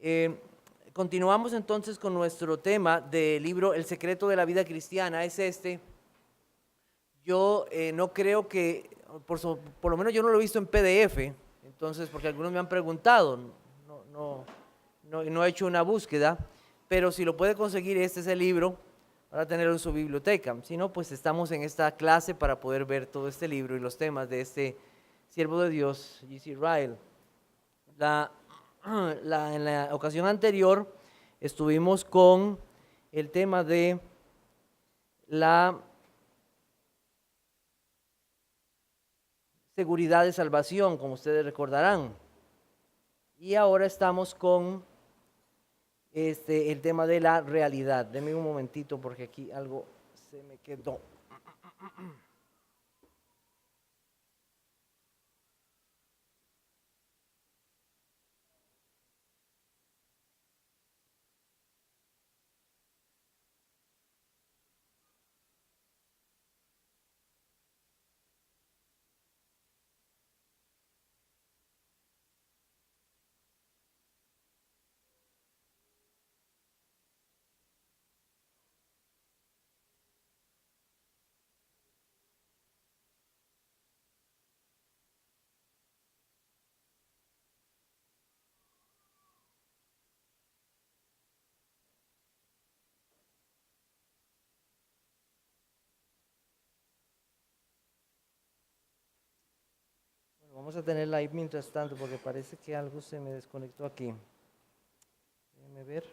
Eh, Continuamos entonces con nuestro tema del libro El secreto de la vida cristiana, es este. Yo no creo que, por lo menos yo no lo he visto en PDF, entonces, porque algunos me han preguntado, no he hecho una búsqueda, pero si lo puede conseguir, este es el libro para tenerlo en su biblioteca. Si no, pues estamos en esta clase para poder ver todo este libro y los temas de este siervo de Dios, J.C. Ryle. En la ocasión anterior estuvimos con el tema de la seguridad de salvación, como ustedes recordarán. Y ahora estamos con el tema de la realidad. Denme un momentito porque aquí algo se me quedó. Bueno, vamos a tenerla ahí mientras tanto porque parece que algo se me desconectó aquí. Déjenme ver.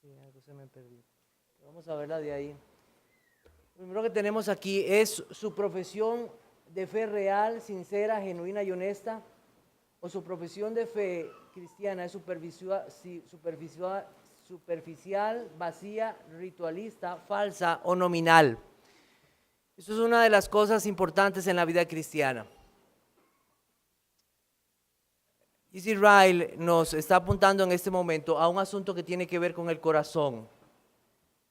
Sí, algo se me perdió. Vamos a verla de ahí. Lo primero que tenemos aquí es su profesión de fe real, sincera, genuina y honesta, o su profesión de fe cristiana es superficial, vacía, ritualista, falsa o nominal. Eso es una de las cosas importantes en la vida cristiana. J.C. Ryle nos está apuntando en este momento a un asunto que tiene que ver con el corazón.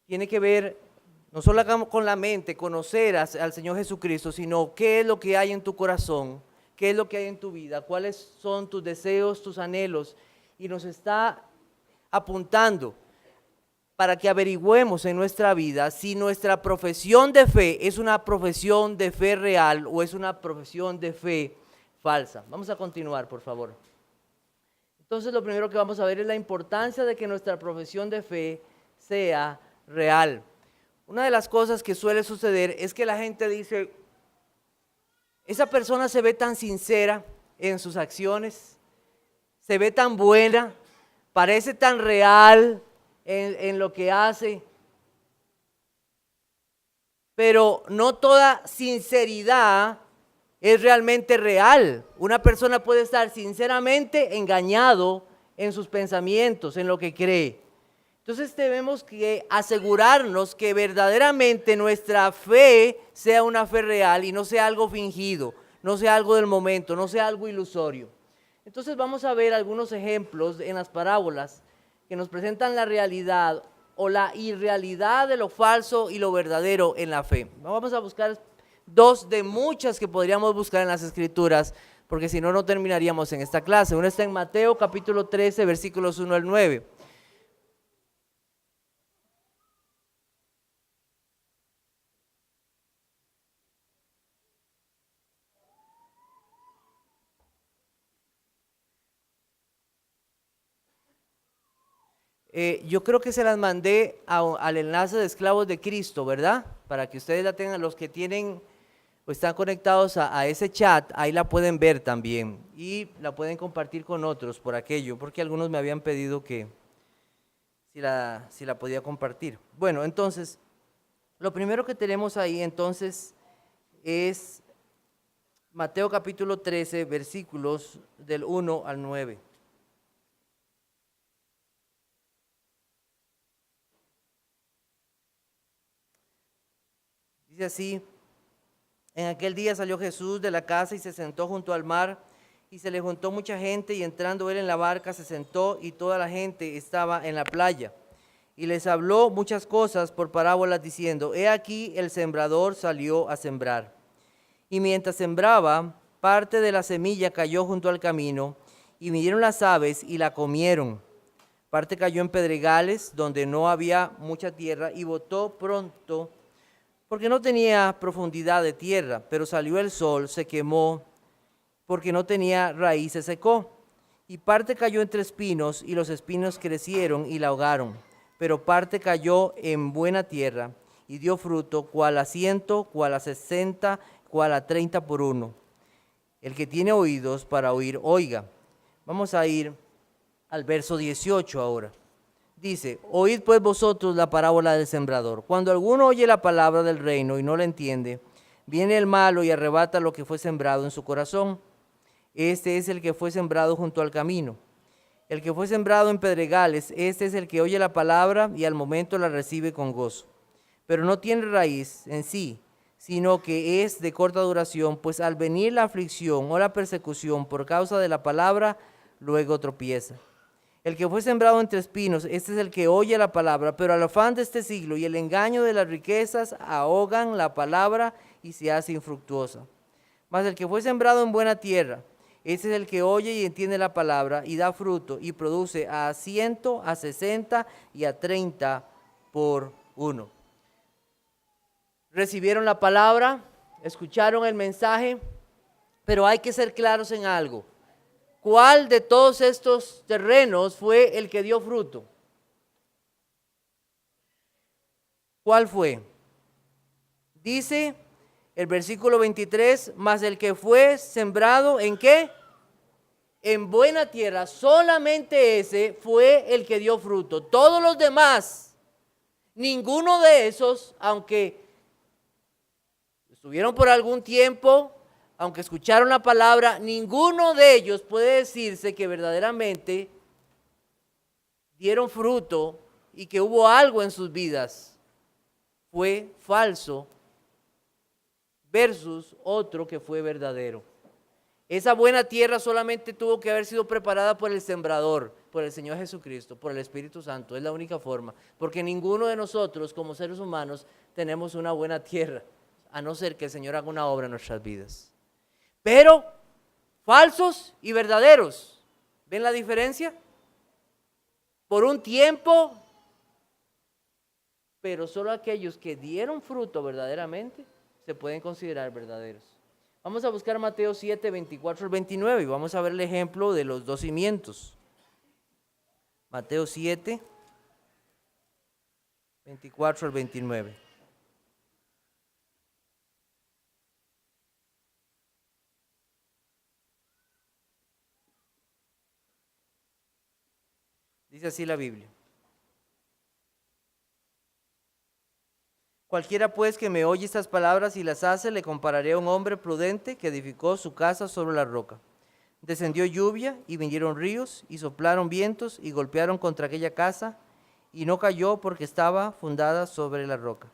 Tiene que ver no solo con la mente, conocer al Señor Jesucristo, sino qué es lo que hay en tu corazón, qué es lo que hay en tu vida, cuáles son tus deseos, tus anhelos. Y nos está apuntando para que averigüemos en nuestra vida si nuestra profesión de fe es una profesión de fe real o es una profesión de fe falsa. Vamos a continuar, por favor. Entonces, lo primero que vamos a ver es la importancia de que nuestra profesión de fe sea real. Una de las cosas que suele suceder es que la gente dice, esa persona se ve tan sincera en sus acciones, se ve tan buena, parece tan real en lo que hace, pero no toda sinceridad es realmente real. Una persona puede estar sinceramente engañado en sus pensamientos, en lo que cree. Entonces tenemos que asegurarnos que verdaderamente nuestra fe sea una fe real y no sea algo fingido, no sea algo del momento, no sea algo ilusorio. Entonces vamos a ver algunos ejemplos en las parábolas que nos presentan la realidad o la irrealidad de lo falso y lo verdadero en la fe. Vamos a buscar dos de muchas que podríamos buscar en las Escrituras, porque si no, no terminaríamos en esta clase. Una está en Mateo capítulo 13, versículos 1 al 9. Yo creo que se las mandé al enlace de Esclavos de Cristo, ¿verdad? Para que ustedes la tengan, los que tienen o están conectados a ese chat, ahí la pueden ver también y la pueden compartir con otros por aquello, porque algunos me habían pedido que si la podía compartir. Bueno, entonces, lo primero que tenemos ahí entonces es Mateo capítulo 13, versículos del 1 al 9. Dice así En aquel día salió Jesús de la casa y se sentó junto al mar, y se le juntó mucha gente, y entrando él en la barca se sentó, y toda la gente estaba en la playa. Y les habló muchas cosas por parábolas, diciendo: He aquí el sembrador salió a sembrar. Y mientras sembraba, parte de la semilla cayó junto al camino, y vinieron las aves y la comieron. Parte cayó en pedregales, donde no había mucha tierra, y botó pronto, porque no tenía profundidad de tierra. Pero salió el sol, se quemó, porque no tenía raíz, se secó. Y parte cayó entre espinos, y los espinos crecieron y la ahogaron. Pero parte cayó en buena tierra, y dio fruto, cual a 100, cual a 60, cual a 30 por uno. El que tiene oídos para oír, oiga. Vamos a ir al verso 18 ahora. Dice: Oíd pues vosotros la parábola del sembrador. Cuando alguno oye la palabra del reino y no la entiende, viene el malo y arrebata lo que fue sembrado en su corazón. Este es el que fue sembrado junto al camino. El que fue sembrado en pedregales, este es el que oye la palabra y al momento la recibe con gozo. Pero no tiene raíz en sí, sino que es de corta duración, pues al venir la aflicción o la persecución por causa de la palabra, luego tropieza. El que fue sembrado entre espinos, este es el que oye la palabra, pero al afán de este siglo y el engaño de las riquezas ahogan la palabra y se hace infructuosa. Mas el que fue sembrado en buena tierra, este es el que oye y entiende la palabra y da fruto y produce a 100, a 60 y a 30 por uno. Recibieron la palabra, escucharon el mensaje, pero hay que ser claros en algo. ¿Cuál de todos estos terrenos fue el que dio fruto? ¿Cuál fue? Dice el versículo 23, mas el que fue sembrado ¿en qué? En buena tierra, solamente ese fue el que dio fruto. Todos los demás, ninguno de esos, aunque estuvieron por algún tiempo, aunque escucharon la palabra, ninguno de ellos puede decirse que verdaderamente dieron fruto y que hubo algo en sus vidas. Fue falso versus otro que fue verdadero. Esa buena tierra solamente tuvo que haber sido preparada por el sembrador, por el Señor Jesucristo, por el Espíritu Santo. Es la única forma, porque ninguno de nosotros como seres humanos tenemos una buena tierra, a no ser que el Señor haga una obra en nuestras vidas. Pero falsos y verdaderos, ¿ven la diferencia? Por un tiempo, pero solo aquellos que dieron fruto verdaderamente se pueden considerar verdaderos. Vamos a buscar Mateo 7, 24 al 29 y vamos a ver el ejemplo de los dos cimientos. Mateo 7, 24 al 29. Dice así la Biblia. Cualquiera pues que me oye estas palabras y las hace, le compararé a un hombre prudente que edificó su casa sobre la roca. Descendió lluvia y vinieron ríos y soplaron vientos y golpearon contra aquella casa y no cayó porque estaba fundada sobre la roca.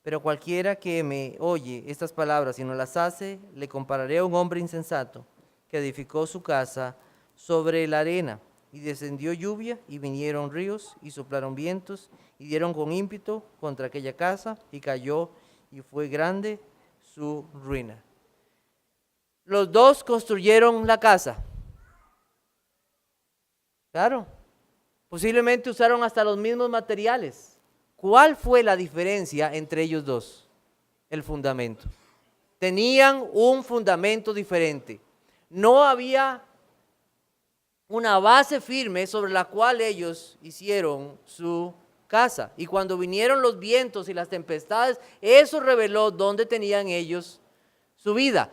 Pero cualquiera que me oye estas palabras y no las hace, le compararé a un hombre insensato que edificó su casa sobre la arena. Y descendió lluvia y vinieron ríos y soplaron vientos y dieron con ímpetu contra aquella casa y cayó y fue grande su ruina. Los dos construyeron la casa. Claro, posiblemente usaron hasta los mismos materiales. ¿Cuál fue la diferencia entre ellos dos? El fundamento. Tenían un fundamento diferente. No había una base firme sobre la cual ellos hicieron su casa. Y cuando vinieron los vientos y las tempestades, eso reveló dónde tenían ellos su vida.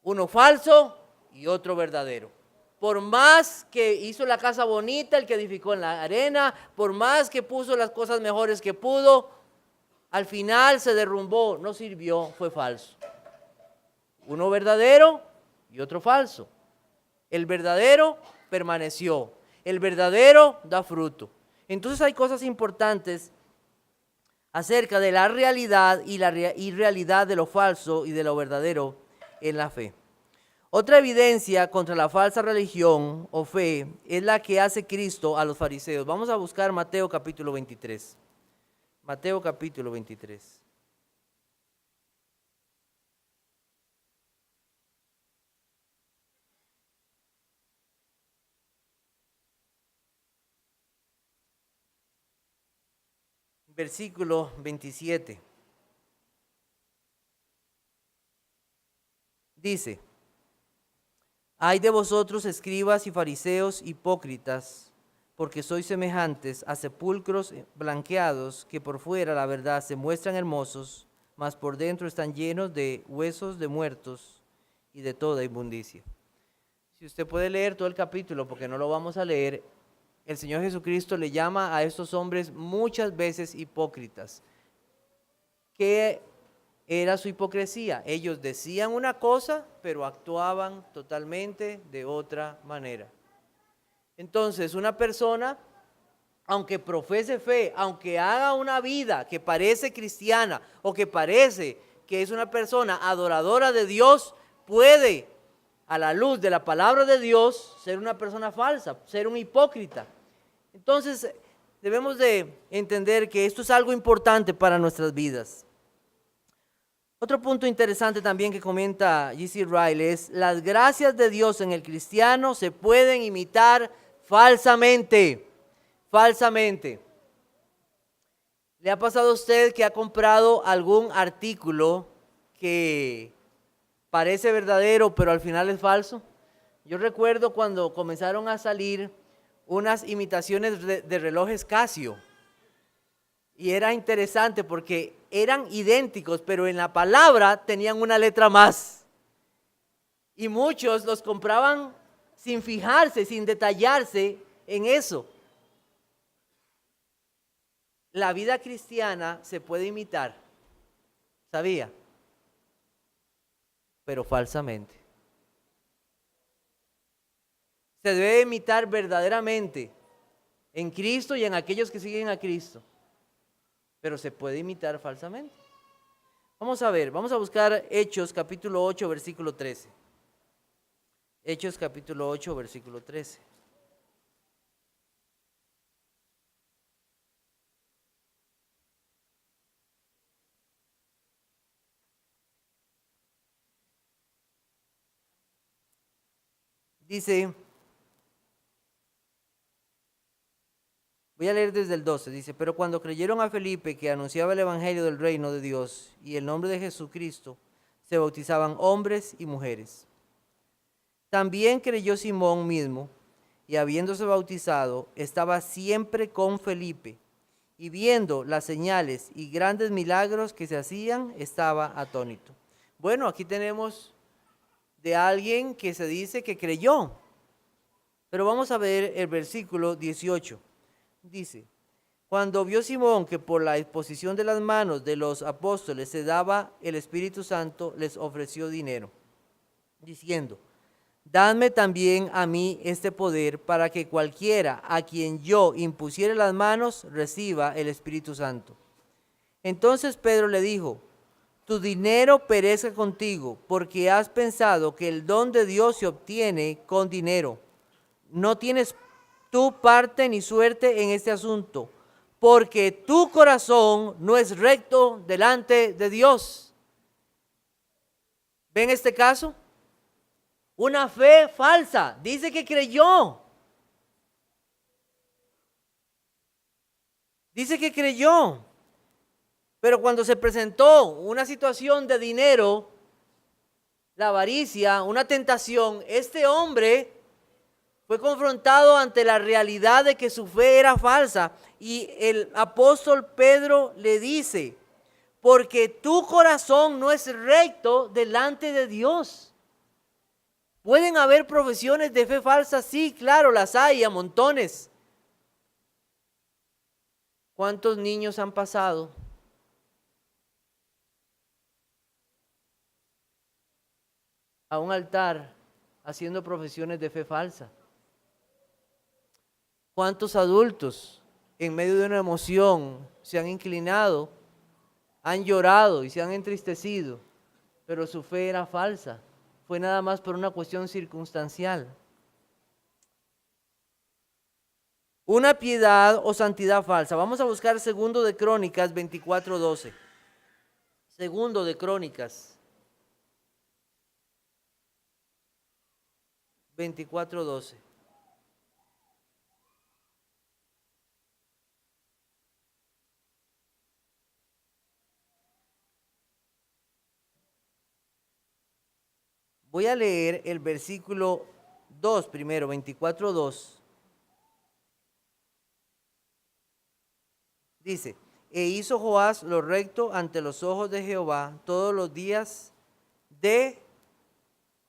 Uno falso y otro verdadero. Por más que hizo la casa bonita, el que edificó en la arena, por más que puso las cosas mejores que pudo, al final se derrumbó, no sirvió, fue falso. Uno verdadero y otro falso. El verdadero permaneció, el verdadero da fruto. Entonces hay cosas importantes acerca de la realidad y la irrealidad de lo falso y de lo verdadero en la fe. Otra evidencia contra la falsa religión o fe es la que hace Cristo a los fariseos. Vamos a buscar Mateo capítulo 23. Mateo capítulo 23. Versículo 27. Dice: Ay de vosotros, escribas y fariseos hipócritas, porque sois semejantes a sepulcros blanqueados, que por fuera, la verdad, se muestran hermosos, mas por dentro están llenos de huesos de muertos y de toda inmundicia. Si usted puede leer todo el capítulo, porque no lo vamos a leer, el Señor Jesucristo le llama a estos hombres muchas veces hipócritas. ¿Qué era su hipocresía? Ellos decían una cosa, pero actuaban totalmente de otra manera. Entonces, una persona, aunque profese fe, aunque haga una vida que parece cristiana o que parece que es una persona adoradora de Dios, puede, a la luz de la palabra de Dios, ser una persona falsa, ser un hipócrita. Entonces, debemos de entender que esto es algo importante para nuestras vidas. Otro punto interesante también que comenta J.C. Ryle es: las gracias de Dios en el cristiano se pueden imitar falsamente. Falsamente. ¿Le ha pasado a usted que ha comprado algún artículo que parece verdadero, pero al final es falso? Yo recuerdo cuando comenzaron a salir unas imitaciones de relojes Casio. Y era interesante porque eran idénticos, pero en la palabra tenían una letra más. Y muchos los compraban sin fijarse, sin detallarse en eso. La vida cristiana se puede imitar, ¿sabía? Pero falsamente. Se debe imitar verdaderamente en Cristo y en aquellos que siguen a Cristo, pero se puede imitar falsamente. Vamos a ver, vamos a buscar Hechos capítulo 8, versículo 13. Hechos capítulo 8, versículo 13. Dice, voy a leer desde el 12, dice: pero cuando creyeron a Felipe, que anunciaba el evangelio del reino de Dios y el nombre de Jesucristo, se bautizaban hombres y mujeres. También creyó Simón mismo, y habiéndose bautizado, estaba siempre con Felipe, y viendo las señales y grandes milagros que se hacían, estaba atónito. Bueno, aquí tenemos de alguien que se dice que creyó, pero vamos a ver el versículo 18. Dice: cuando vio Simón que por la exposición de las manos de los apóstoles se daba el Espíritu Santo, les ofreció dinero, diciendo: dadme también a mí este poder, para que cualquiera a quien yo impusiere las manos reciba el Espíritu Santo. Entonces Pedro le dijo: tu dinero perezca contigo, porque has pensado que el don de Dios se obtiene con dinero. No tienes tu parte ni suerte en este asunto, porque tu corazón no es recto delante de Dios. ¿Ven este caso? Una fe falsa. Dice que creyó. Dice que creyó. Pero cuando se presentó una situación de dinero, la avaricia, una tentación, este hombre fue confrontado ante la realidad de que su fe era falsa. Y el apóstol Pedro le dice: porque tu corazón no es recto delante de Dios. ¿Pueden haber profesiones de fe falsa? Sí, claro, las hay a montones. ¿Cuántos niños han pasado a un altar haciendo profesiones de fe falsa? ¿Cuántos adultos en medio de una emoción se han inclinado Han llorado y se han entristecido, pero su fe era falsa. Fue nada más por una cuestión circunstancial. Una piedad o santidad falsa. Vamos a buscar segundo de Crónicas 24:12. Segundo de Crónicas 24:12. Voy a leer el versículo 2 primero, 24:2. Dice, e hizo Joás lo recto ante los ojos de Jehová todos los días de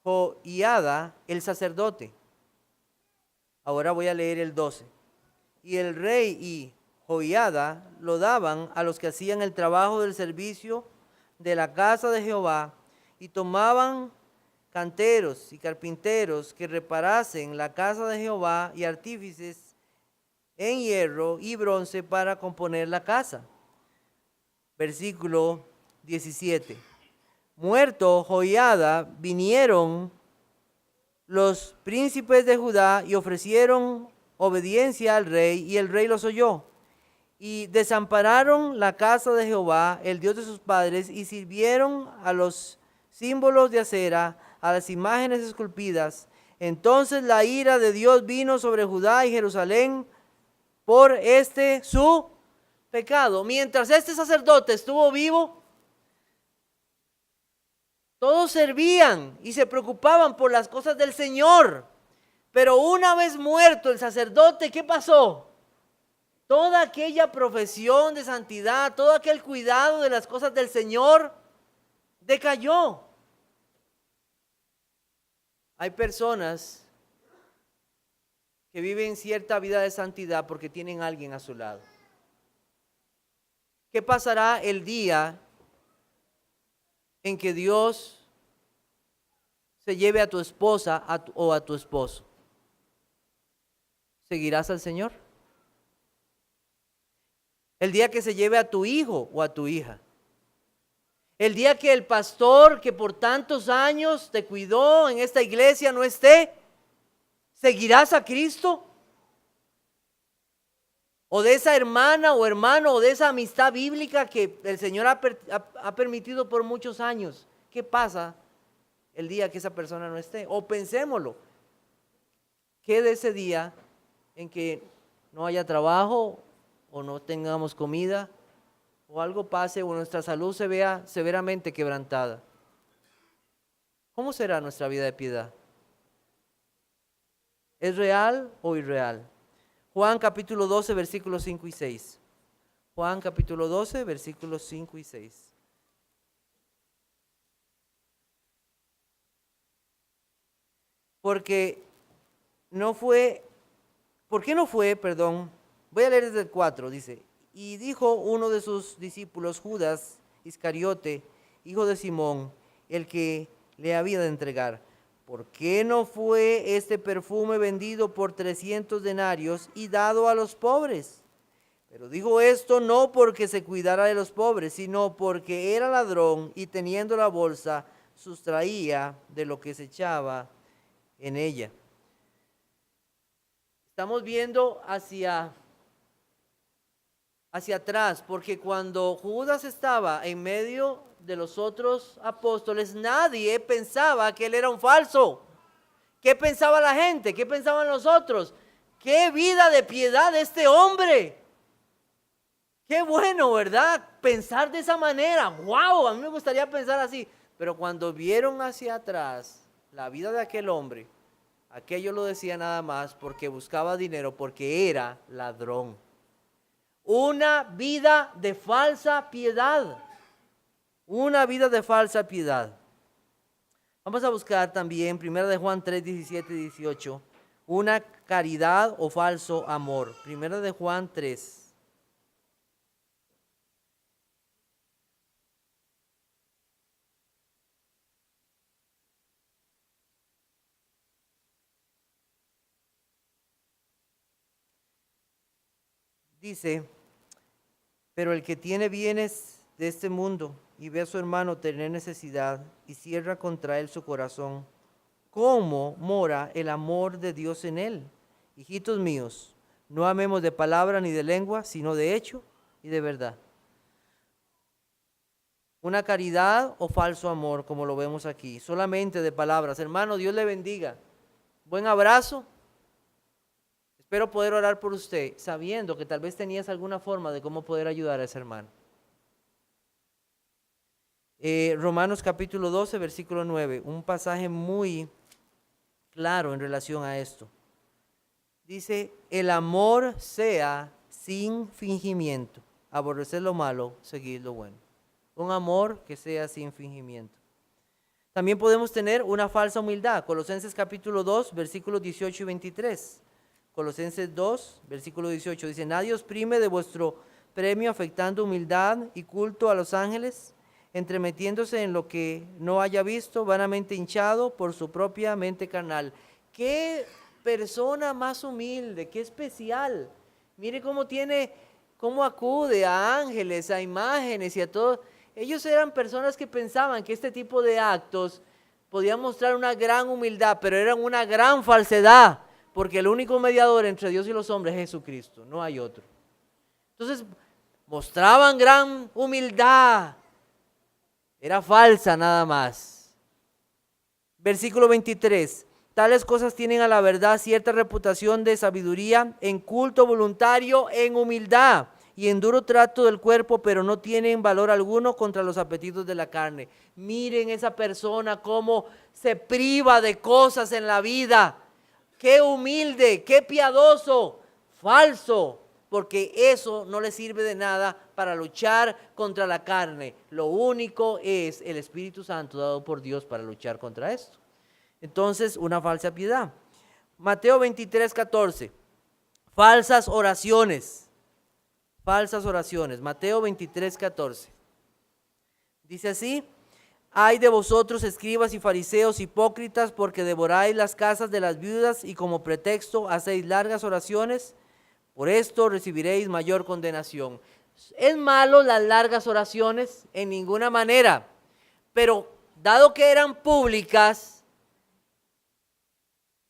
Joiada el sacerdote. Ahora voy a leer el 12. Y el rey y Joiada lo daban a los que hacían el trabajo del servicio de la casa de Jehová, y tomaban canteros y carpinteros que reparasen la casa de Jehová, y artífices en hierro y bronce para componer la casa. Versículo 17. Muerto Joiada, vinieron los príncipes de Judá y ofrecieron obediencia al rey, y el rey los oyó. Y desampararon la casa de Jehová, el Dios de sus padres, y sirvieron a los símbolos de acera, a las imágenes esculpidas. Entonces la ira de Dios vino sobre Judá y Jerusalén por este su pecado. Mientras este sacerdote estuvo vivo, todos servían y se preocupaban por las cosas del Señor. Pero una vez muerto el sacerdote, ¿qué pasó? Toda aquella profesión de santidad, todo aquel cuidado de las cosas del Señor decayó. Hay personas que viven cierta vida de santidad porque tienen a alguien a su lado. ¿Qué pasará el día en que Dios se lleve a tu esposa o a tu esposo? ¿Seguirás al Señor? El día que se lleve a tu hijo o a tu hija. El día que el pastor que por tantos años te cuidó en esta iglesia no esté, ¿seguirás a Cristo? O de esa hermana o hermano o de esa amistad bíblica que el Señor ha permitido por muchos años. ¿Qué pasa el día que esa persona no esté? O pensémoslo, ¿qué de ese día en que no haya trabajo o no tengamos comida o algo pase o nuestra salud se vea severamente quebrantada? ¿Cómo será nuestra vida de piedad? ¿Es real o irreal? Juan capítulo 12, versículos 5 y 6. Juan capítulo 12, versículos 5 y 6. ¿Por qué no fue? Voy a leer desde el 4, dice. Y dijo uno de sus discípulos, Judas Iscariote, hijo de Simón, el que le había de entregar: ¿por qué no fue este perfume vendido por 300 denarios y dado a los pobres? Pero dijo esto no porque se cuidara de los pobres, sino porque era ladrón y teniendo la bolsa sustraía de lo que se echaba en ella. Estamos viendo hacia atrás, porque cuando Judas estaba en medio de los otros apóstoles, nadie pensaba que él era un falso. ¿Qué pensaba la gente? ¿Qué pensaban los otros? ¡Qué vida de piedad de este hombre! ¡Qué bueno!, ¿verdad? Pensar de esa manera. ¡Wow! A mí me gustaría pensar así. Pero cuando vieron hacia atrás la vida de aquel hombre, aquello lo decía nada más porque buscaba dinero, porque era ladrón. Una vida de falsa piedad. Una vida de falsa piedad. Vamos a buscar también 1 de Juan 3, 17 y 18. Una caridad o falso amor. 1 de Juan 3. Dice, pero el que tiene bienes de este mundo y ve a su hermano tener necesidad y cierra contra él su corazón, ¿cómo mora el amor de Dios en él? Hijitos míos, no amemos de palabra ni de lengua, sino de hecho y de verdad. Una caridad o falso amor, como lo vemos aquí, solamente de palabras. Hermano, Dios le bendiga. Buen abrazo. Espero poder orar por usted, sabiendo que tal vez tenías alguna forma de cómo poder ayudar a ese hermano. Romanos capítulo 12, versículo 9, un pasaje muy claro en relación a esto. Dice, el amor sea sin fingimiento, aborrecer lo malo, seguir lo bueno. Un amor que sea sin fingimiento. También podemos tener una falsa humildad. Colosenses capítulo 2, versículos 18 y 23. Colosenses 2, versículo 18 dice, nadie os prime de vuestro premio afectando humildad y culto a los ángeles, entremetiéndose en lo que no haya visto, vanamente hinchado por su propia mente carnal. ¡Qué persona más humilde, qué especial! Mire cómo acude a ángeles, a imágenes y a todo. Ellos eran personas que pensaban que este tipo de actos podían mostrar una gran humildad, pero eran una gran falsedad, porque el único mediador entre Dios y los hombres es Jesucristo, no hay otro. Entonces, mostraban gran humildad, era falsa nada más. Versículo 23, tales cosas tienen a la verdad cierta reputación de sabiduría, en culto voluntario, en humildad y en duro trato del cuerpo, pero no tienen valor alguno contra los apetitos de la carne. Miren esa persona cómo se priva de cosas en la vida. Qué humilde, qué piadoso, falso, porque eso no le sirve de nada para luchar contra la carne. Lo único es el Espíritu Santo dado por Dios para luchar contra esto. Entonces, una falsa piedad. Mateo 23, 14. Falsas oraciones. Falsas oraciones. Mateo 23, 14. Dice así, ay de vosotros, escribas y fariseos hipócritas, porque devoráis las casas de las viudas y como pretexto hacéis largas oraciones. Por esto recibiréis mayor condenación. ¿Es malo las largas oraciones? En ninguna manera. Pero dado que eran públicas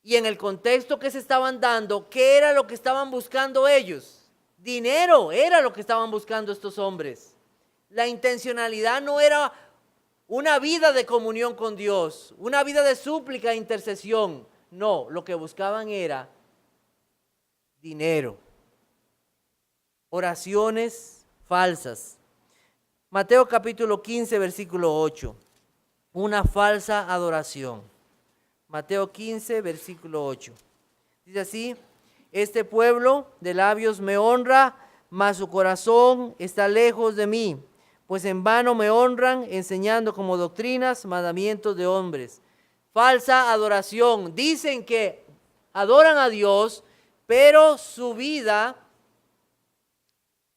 y en el contexto que se estaban dando, ¿qué era lo que estaban buscando ellos? Dinero era lo que estaban buscando estos hombres. La intencionalidad no era una vida de comunión con Dios, una vida de súplica e intercesión. No, lo que buscaban era dinero. Oraciones falsas. Mateo capítulo 15, versículo 8. Una falsa adoración. Mateo 15, versículo 8. Dice así, este pueblo de labios me honra, mas su corazón está lejos de mí, pues en vano me honran, enseñando como doctrinas mandamientos de hombres. Falsa adoración. Dicen que adoran a Dios, pero su vida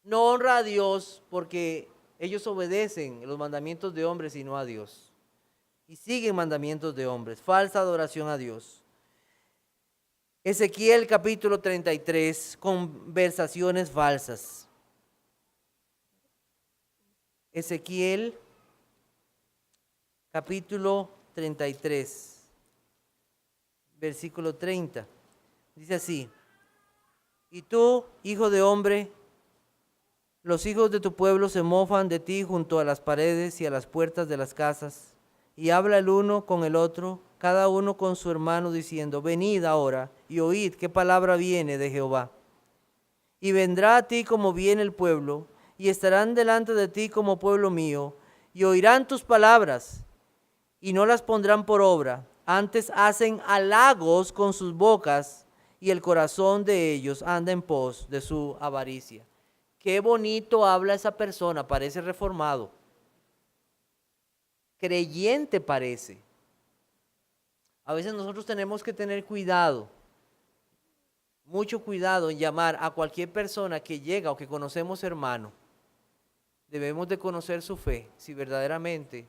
no honra a Dios porque ellos obedecen los mandamientos de hombres y no a Dios. Y siguen mandamientos de hombres. Falsa adoración a Dios. Ezequiel capítulo 33, conversaciones falsas. Ezequiel capítulo 33, versículo 30. Dice así, y tú, hijo de hombre, los hijos de tu pueblo se mofan de ti junto a las paredes y a las puertas de las casas, y habla el uno con el otro, cada uno con su hermano, diciendo, venid ahora y oíd qué palabra viene de Jehová. Y vendrá a ti como viene el pueblo, y estarán delante de ti como pueblo mío, y oirán tus palabras, y no las pondrán por obra, antes hacen halagos con sus bocas, y el corazón de ellos anda en pos de su avaricia. Qué bonito habla esa persona, parece reformado. Creyente parece. A veces nosotros tenemos que tener cuidado, mucho cuidado en llamar a cualquier persona que llega o que conocemos hermano. Debemos de conocer su fe, si verdaderamente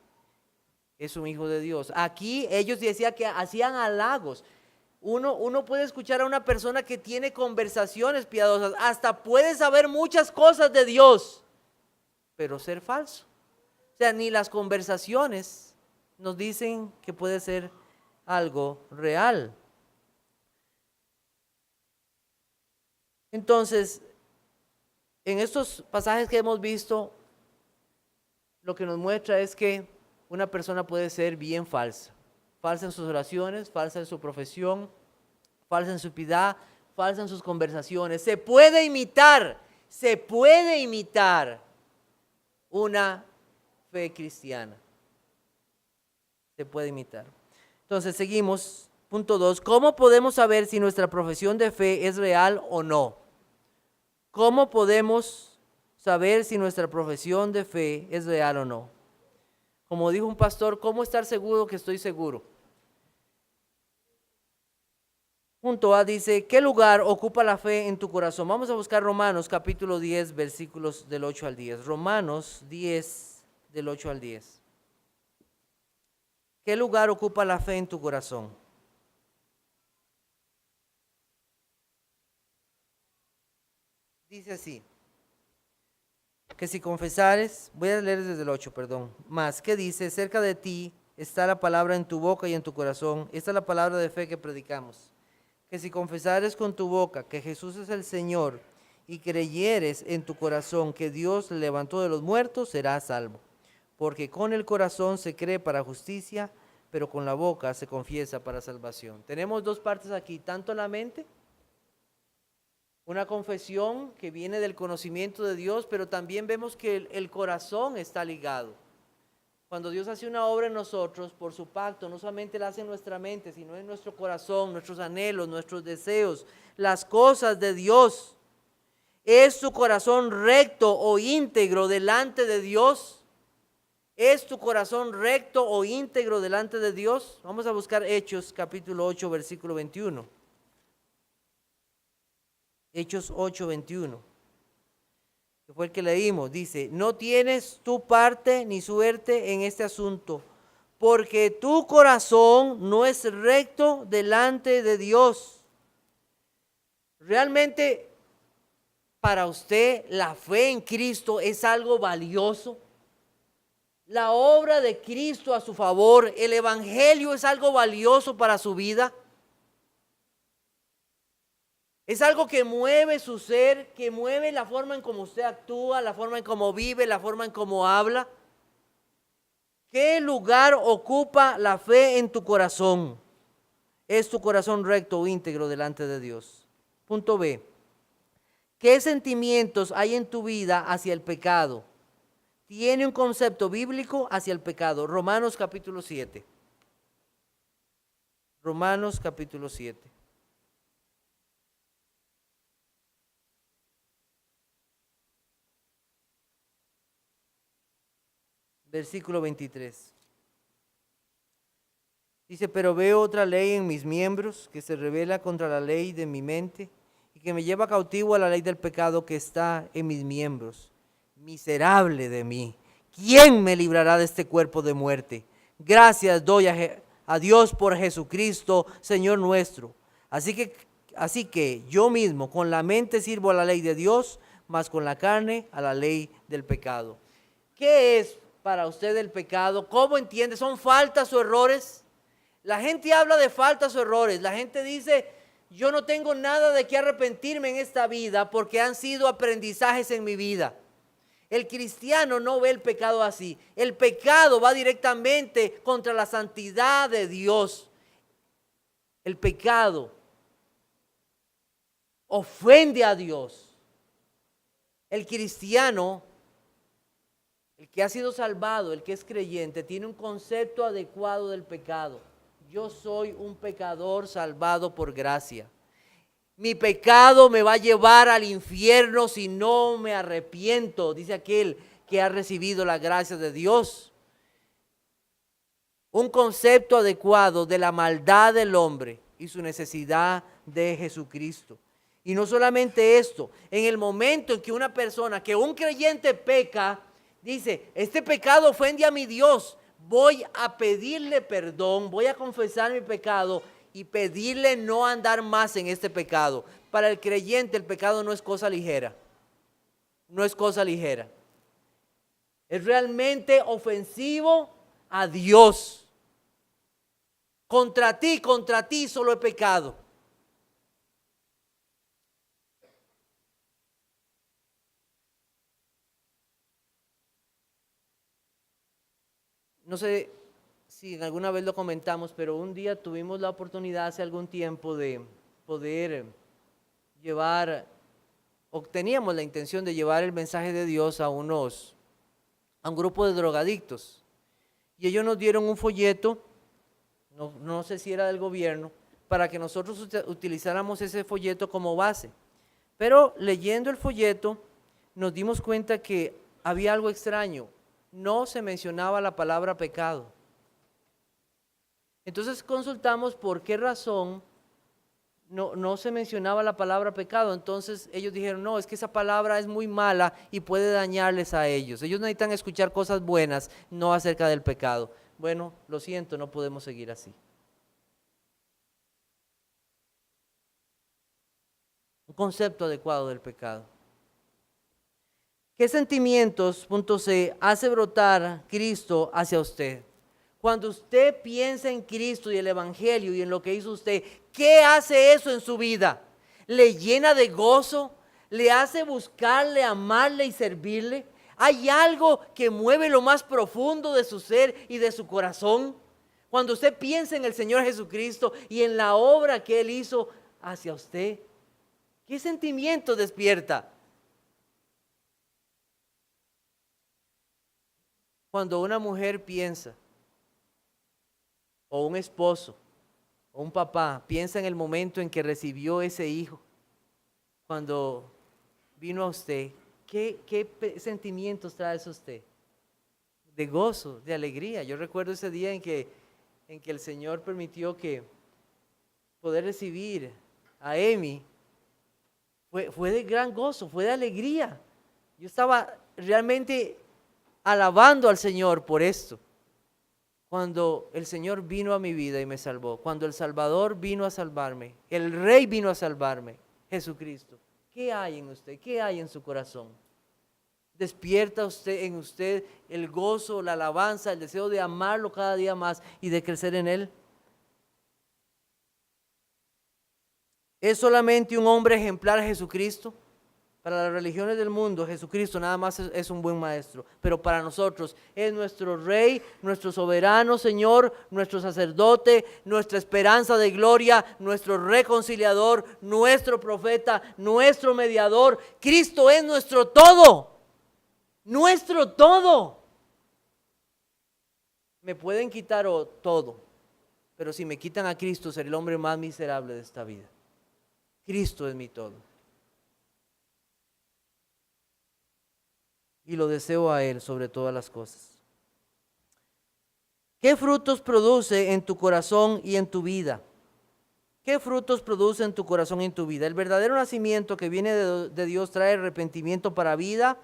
es un hijo de Dios. Aquí ellos decían que hacían halagos. Uno puede escuchar a una persona que tiene conversaciones piadosas, hasta puede saber muchas cosas de Dios, pero ser falso. O sea, ni las conversaciones nos dicen que puede ser algo real. Entonces, en estos pasajes que hemos visto, lo que nos muestra es que una persona puede ser bien falsa. Falsa en sus oraciones, falsa en su profesión, falsa en su piedad, falsa en sus conversaciones. Se puede imitar una fe cristiana. Se puede imitar. Entonces seguimos. Punto 2. ¿Cómo podemos saber si nuestra profesión de fe es real o no? ¿Cómo podemos saber si nuestra profesión de fe es real o no? Como dijo un pastor, ¿cómo estar seguro que estoy seguro? Punto A dice, ¿qué lugar ocupa la fe en tu corazón? Vamos a buscar Romanos capítulo 10, versículos del 8 al 10. Romanos 10, del 8 al 10. ¿Qué lugar ocupa la fe en tu corazón? Dice así, que si confesares, voy a leer desde el 8, perdón, más, ¿qué dice? Cerca de ti está la palabra en tu boca y en tu corazón. Esta es la palabra de fe que predicamos. Que si confesares con tu boca que Jesús es el Señor y creyeres en tu corazón que Dios le levantó de los muertos, serás salvo. Porque con el corazón se cree para justicia, pero con la boca se confiesa para salvación. Tenemos dos partes aquí, tanto la mente, una confesión que viene del conocimiento de Dios, pero también vemos que el corazón está ligado. Cuando Dios hace una obra en nosotros, por su pacto, no solamente la hace en nuestra mente, sino en nuestro corazón, nuestros anhelos, nuestros deseos, las cosas de Dios. ¿Es tu corazón recto o íntegro delante de Dios? ¿Es tu corazón recto o íntegro delante de Dios? Vamos a buscar Hechos capítulo 8, versículo 21. Hechos 8, 21. Que fue el que leímos. Dice, no tienes tu parte ni suerte en este asunto, porque tu corazón no es recto delante de Dios. Realmente, para usted, la fe en Cristo es algo valioso. La obra de Cristo a su favor, el evangelio es algo valioso para su vida. Es algo que mueve su ser, que mueve la forma en cómo usted actúa, la forma en cómo vive, la forma en cómo habla. ¿Qué lugar ocupa la fe en tu corazón? ¿Es tu corazón recto o íntegro delante de Dios? Punto B. ¿Qué sentimientos hay en tu vida hacia el pecado? Tiene un concepto bíblico hacia el pecado. Romanos capítulo 7. Romanos capítulo 7. Versículo 23. Dice, pero veo otra ley en mis miembros que se revela contra la ley de mi mente y que me lleva cautivo a la ley del pecado que está en mis miembros. Miserable de mí, ¿quién me librará de este cuerpo de muerte? Gracias doy a Dios por Jesucristo, Señor nuestro. Así que yo mismo con la mente sirvo a la ley de Dios, mas con la carne a la ley del pecado. ¿Qué es para usted el pecado? ¿Cómo entiende? ¿Son faltas o errores? La gente habla de faltas o errores. La gente dice, yo no tengo nada de qué arrepentirme en esta vida porque han sido aprendizajes en mi vida. El cristiano no ve el pecado así. El pecado va directamente contra la santidad de Dios. El pecado ofende a Dios. El cristiano, el que ha sido salvado, el que es creyente, tiene un concepto adecuado del pecado. Yo soy un pecador salvado por gracia. Mi pecado me va a llevar al infierno si no me arrepiento, dice aquel que ha recibido la gracia de Dios. Un concepto adecuado de la maldad del hombre y su necesidad de Jesucristo. Y no solamente esto, en el momento en que una persona, que un creyente peca, dice, este pecado ofende a mi Dios, voy a pedirle perdón, voy a confesar mi pecado y pedirle no andar más en este pecado. Para el creyente el pecado no es cosa ligera, no es cosa ligera. Es realmente ofensivo a Dios. Contra ti solo he pecado. No sé si alguna vez lo comentamos, pero un día tuvimos la oportunidad hace algún tiempo de poder llevar, o teníamos la intención de llevar el mensaje de Dios a un grupo de drogadictos. Y ellos nos dieron un folleto, no sé si era del gobierno, para que nosotros utilizáramos ese folleto como base. Pero leyendo el folleto nos dimos cuenta que había algo extraño. No se mencionaba la palabra pecado. Entonces consultamos por qué razón no se mencionaba la palabra pecado. Entonces ellos dijeron, no, es que esa palabra es muy mala y puede dañarles a ellos. Ellos necesitan escuchar cosas buenas, no acerca del pecado. Bueno, lo siento, no podemos seguir así. Un concepto adecuado del pecado. ¿Qué sentimientos, punto C, hace brotar Cristo hacia usted? Cuando usted piensa en Cristo y el Evangelio y en lo que hizo usted, ¿qué hace eso en su vida? ¿Le llena de gozo? ¿Le hace buscarle, amarle y servirle? ¿Hay algo que mueve lo más profundo de su ser y de su corazón? Cuando usted piensa en el Señor Jesucristo y en la obra que Él hizo hacia usted, ¿qué sentimiento despierta? Cuando una mujer piensa, o un esposo, o un papá, piensa en el momento en que recibió ese hijo, cuando vino a usted, ¿qué sentimientos trae eso a usted? De gozo, de alegría. Yo recuerdo ese día en que el Señor permitió que poder recibir a Emi, fue de gran gozo, fue de alegría. Yo estaba realmente alabando al Señor por esto. Cuando el Señor vino a mi vida y me salvó, cuando el Salvador vino a salvarme, el Rey vino a salvarme, Jesucristo. ¿Qué hay en usted? ¿Qué hay en su corazón? ¿Despierta usted en usted el gozo, la alabanza, el deseo de amarlo cada día más y de crecer en Él? ¿Es solamente un hombre ejemplar Jesucristo? Para las religiones del mundo, Jesucristo nada más es un buen maestro, pero para nosotros es nuestro Rey, nuestro soberano Señor, nuestro sacerdote, nuestra esperanza de gloria, nuestro reconciliador, nuestro profeta, nuestro mediador. Cristo es nuestro todo, nuestro todo. Me pueden quitar todo, pero si me quitan a Cristo, seré el hombre más miserable de esta vida. Cristo es mi todo. Y lo deseo a Él sobre todas las cosas. ¿Qué frutos produce en tu corazón y en tu vida? ¿Qué frutos produce en tu corazón y en tu vida? El verdadero nacimiento que viene de Dios trae arrepentimiento para vida,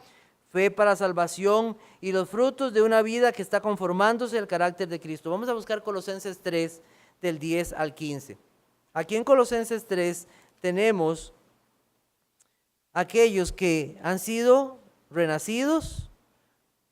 fe para salvación y los frutos de una vida que está conformándose al carácter de Cristo. Vamos a buscar Colosenses 3, del 10 al 15. Aquí en Colosenses 3 tenemos aquellos que han sido renacidos.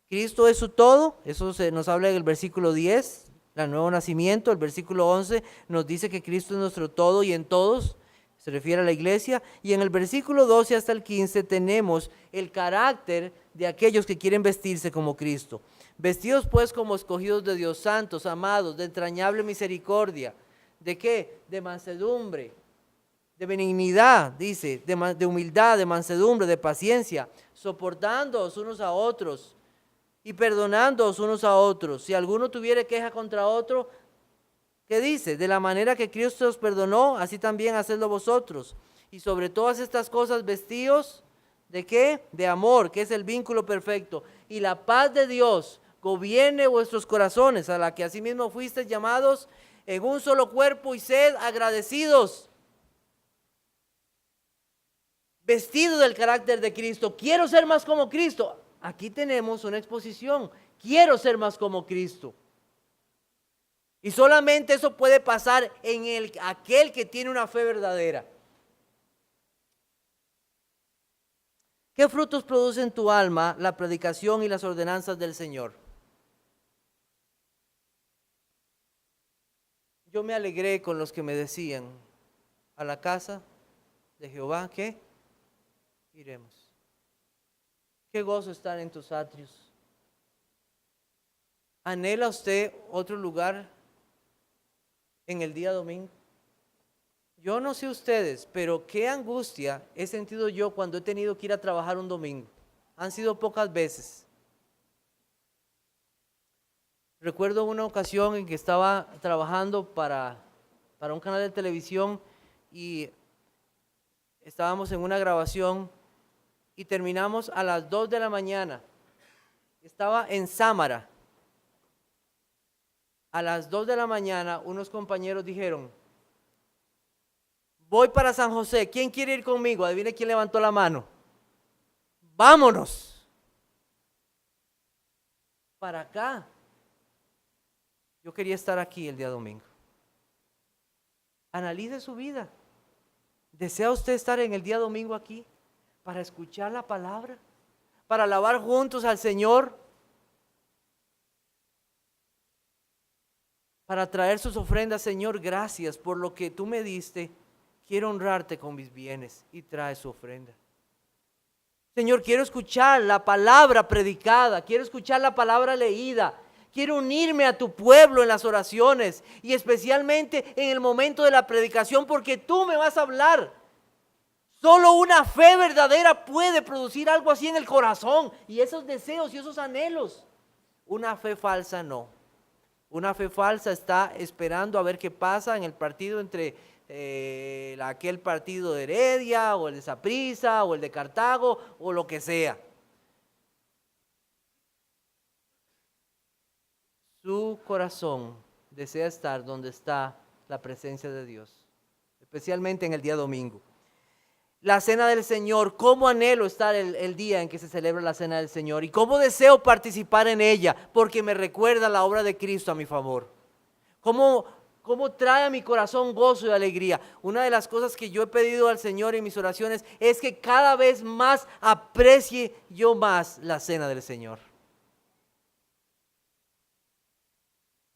Cristo es su todo. Eso nos habla en el versículo 10, el nuevo nacimiento. El versículo 11 nos dice que Cristo es nuestro todo y en todos, se refiere a la iglesia. Y en el versículo 12 hasta el 15 tenemos el carácter de aquellos que quieren vestirse como Cristo. Vestidos pues como escogidos de Dios, santos, amados, de entrañable misericordia. ¿De qué? De mansedumbre, de benignidad, dice, de humildad, de mansedumbre, de paciencia, soportándoos unos a otros y perdonándoos unos a otros. Si alguno tuviere queja contra otro, ¿qué dice? De la manera que Cristo os perdonó, así también hacedlo vosotros. Y sobre todas estas cosas vestíos, ¿de qué? De amor, que es el vínculo perfecto. Y la paz de Dios gobierne vuestros corazones, a la que asimismo fuisteis llamados en un solo cuerpo, y sed agradecidos. Vestido del carácter de Cristo. Quiero ser más como Cristo. Aquí tenemos una exposición. Quiero ser más como Cristo. Y solamente eso puede pasar en aquel que tiene una fe verdadera. ¿Qué frutos produce en tu alma la predicación y las ordenanzas del Señor? Yo me alegré con los que me decían, a la casa de Jehová, ¿qué? Iremos. Qué gozo estar en tus atrios. ¿Anhela usted otro lugar en el día domingo? Yo no sé ustedes, pero qué angustia he sentido yo cuando he tenido que ir a trabajar un domingo. Han sido pocas veces. Recuerdo una ocasión en que estaba trabajando para un canal de televisión y estábamos en una grabación y terminamos a las 2 de la mañana. Estaba en Sámara. A las 2 de la mañana unos compañeros dijeron, voy para San José, ¿quién quiere ir conmigo? Adivine quién levantó la mano. Vámonos. Para acá. Yo quería estar aquí el día domingo. Analice su vida. ¿Desea usted estar en el día domingo aquí para escuchar la palabra? ¿Para alabar juntos al Señor? Para traer sus ofrendas, Señor, gracias por lo que tú me diste. Quiero honrarte con mis bienes, y trae su ofrenda. Señor, quiero escuchar la palabra predicada, quiero escuchar la palabra leída. Quiero unirme a tu pueblo en las oraciones y especialmente en el momento de la predicación porque tú me vas a hablar. Solo una fe verdadera puede producir algo así en el corazón y esos deseos y esos anhelos. Una fe falsa no. Una fe falsa está esperando a ver qué pasa en el partido entre aquel partido de Heredia o el de Saprissa o el de Cartago o lo que sea. Su corazón desea estar donde está la presencia de Dios, especialmente en el día domingo. La cena del Señor, cómo anhelo estar el día en que se celebra la cena del Señor y cómo deseo participar en ella, porque me recuerda la obra de Cristo a mi favor. Cómo trae a mi corazón gozo y alegría. Una de las cosas que yo he pedido al Señor en mis oraciones es que cada vez más aprecie yo más la cena del Señor.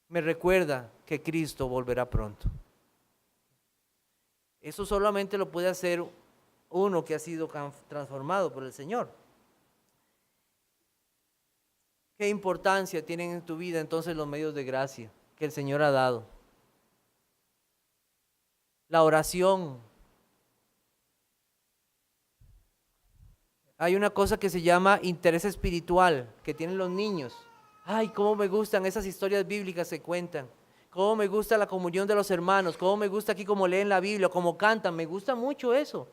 Me recuerda que Cristo volverá pronto. Eso solamente lo puede hacer uno que ha sido transformado por el Señor. ¿Qué importancia tienen en tu vida entonces los medios de gracia que el Señor ha dado? La oración. Hay una cosa que se llama interés espiritual que tienen los niños. Ay, cómo me gustan esas historias bíblicas que cuentan. Cómo me gusta la comunión de los hermanos. Cómo me gusta aquí cómo leen la Biblia, cómo cantan. Me gusta mucho eso.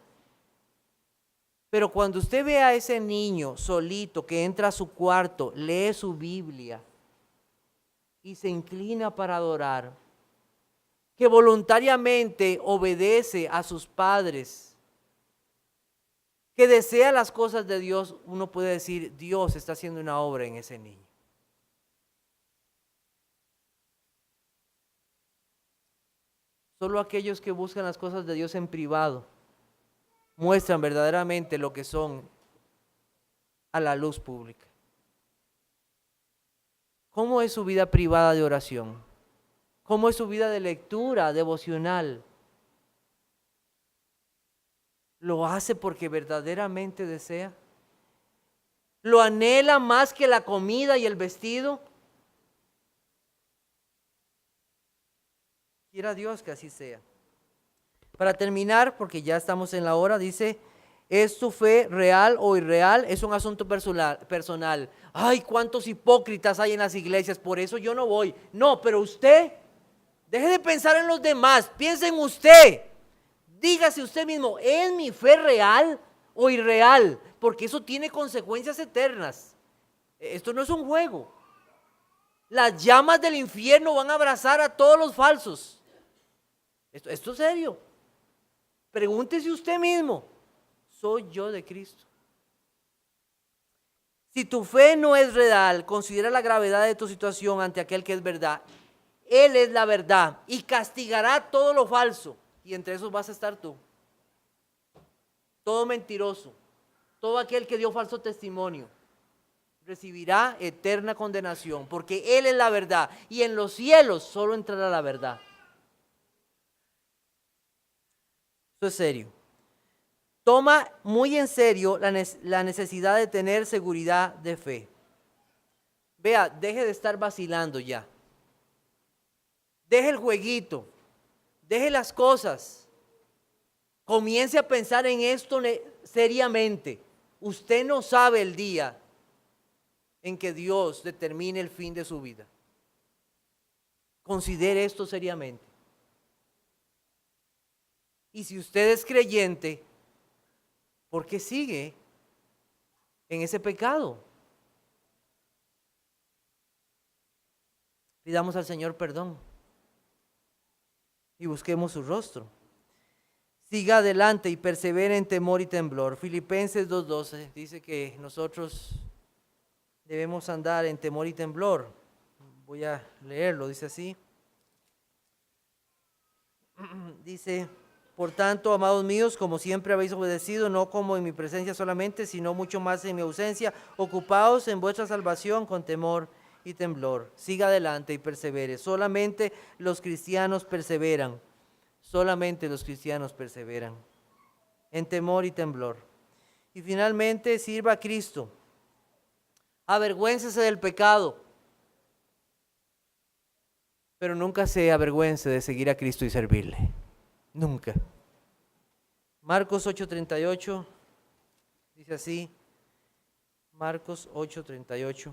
Pero cuando usted ve a ese niño solito que entra a su cuarto, lee su Biblia y se inclina para adorar, que voluntariamente obedece a sus padres, que desea las cosas de Dios, uno puede decir, Dios está haciendo una obra en ese niño. Solo aquellos que buscan las cosas de Dios en privado muestran verdaderamente lo que son a la luz pública. ¿Cómo es su vida privada de oración? ¿Cómo es su vida de lectura devocional? ¿Lo hace porque verdaderamente desea? ¿Lo anhela más que la comida y el vestido? Quiera Dios que así sea. Para terminar, porque ya estamos en la hora, dice, ¿es tu fe real o irreal? Es un asunto personal. Ay, cuántos hipócritas hay en las iglesias, por eso yo no voy. No, pero usted, deje de pensar en los demás, piense en usted. Dígase usted mismo, ¿es mi fe real o irreal? Porque eso tiene consecuencias eternas. Esto no es un juego. Las llamas del infierno van a abrazar a todos los falsos. Esto es serio. Pregúntese usted mismo, ¿soy yo de Cristo? Si tu fe no es real, considera la gravedad de tu situación ante aquel que es verdad. Él es la verdad y castigará todo lo falso. Y entre esos vas a estar tú. Todo mentiroso, todo aquel que dio falso testimonio recibirá eterna condenación, porque Él es la verdad, y en los cielos solo entrará la verdad. Esto es serio. Toma muy en serio la necesidad de tener seguridad de fe. Vea, deje de estar vacilando ya. Deje el jueguito, deje las cosas. Comience a pensar en esto seriamente. Usted no sabe el día en que Dios determine el fin de su vida. Considere esto seriamente. Y si usted es creyente, ¿por qué sigue en ese pecado? Pidamos al Señor perdón y busquemos su rostro. Siga adelante y persevere en temor y temblor. Filipenses 2:12 dice que nosotros debemos andar en temor y temblor. Voy a leerlo, dice así. Dice: por tanto, amados míos, como siempre habéis obedecido, no como en mi presencia solamente, sino mucho más en mi ausencia, ocupaos en vuestra salvación con temor y temblor. Siga adelante y persevere. Solamente los cristianos perseveran. Solamente los cristianos perseveran en temor y temblor. Y finalmente, sirva a Cristo. Avergüéncese del pecado, pero nunca se avergüence de seguir a Cristo y servirle. Nunca. Marcos 8:38 dice así. Marcos 8:38.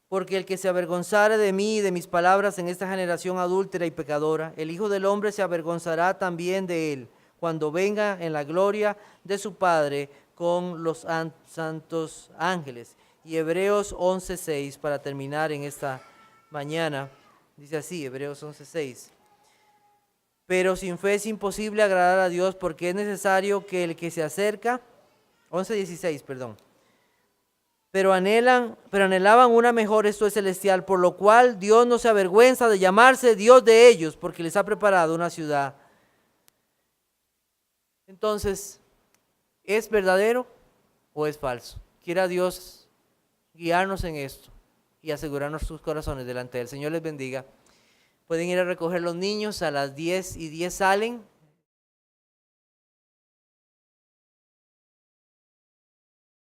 Porque el que se avergonzare de mí y de mis palabras en esta generación adúltera y pecadora, el Hijo del Hombre se avergonzará también de él, cuando venga en la gloria de su Padre con los santos ángeles. Y Hebreos 11:6, para terminar en esta mañana, dice así, Hebreos 11:6. Pero sin fe es imposible agradar a Dios, porque es necesario que el que se acerca, 11:16, perdón. Pero anhelaban una mejor, esto es celestial, por lo cual Dios no se avergüenza de llamarse Dios de ellos, porque les ha preparado una ciudad. Entonces, ¿es verdadero o es falso? Quiera Dios guiarnos en esto y asegurarnos sus corazones delante de Él. Señor les bendiga. Pueden ir a recoger los niños, a las 10:10 salen.